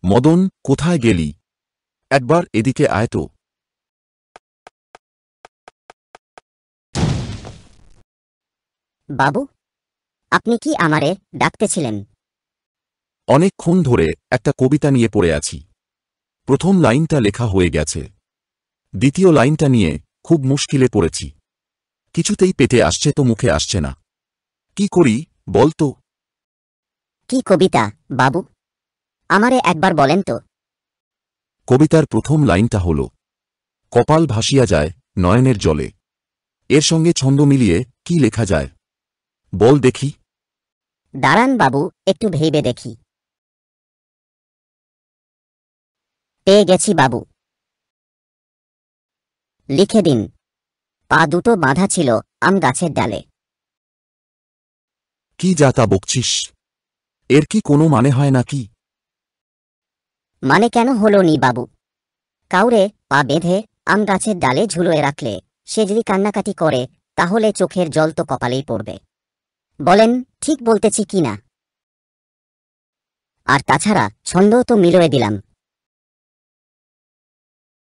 মদন, কোথায় গেলি? একবার এদিকে আয় তো। বাবু, আপনি কি আমারে ডাকতেছিলেন? অনেকক্ষণ ধরে একটা কবিতা নিয়ে পড়ে আছি। প্রথম লাইনটা লেখা হয়ে গেছে, দ্বিতীয় লাইনটা নিয়ে খুব মুশকিলে পড়েছি। কিছুতেই পেটে আসছে তো মুখে আসছে না। কি করি বল তো? কি কবিতা বাবু? আমারে একবার বলেন তো। কবিতার প্রথম লাইনটা হল, কপাল ভাসিয়া যায় নয়নের জলে। এর সঙ্গে ছন্দ মিলিয়ে কি লেখা যায় বল দেখি। দাঁড়ান বাবু, একটু ভেবে দেখি। পেয়ে গেছি বাবু। লিখে দিন। পা দুটো বাঁধা ছিল আম গাছের ডালে। কি যা তা বকছিস? এর কি কোনো মানে হয় নাকি? মানে কেন হলো নি বাবু? কাউরে পা বেঁধে আম গাছের ডালে ঝুলোয় রাখলে সে যদি কান্নাকাটি করে, তাহলে চোখের জল তো কপালেই পড়বে। বলেন ঠিক বলতেছি কি না? আর তাছাড়া ছন্দ তো মিলিয়ে দিলাম।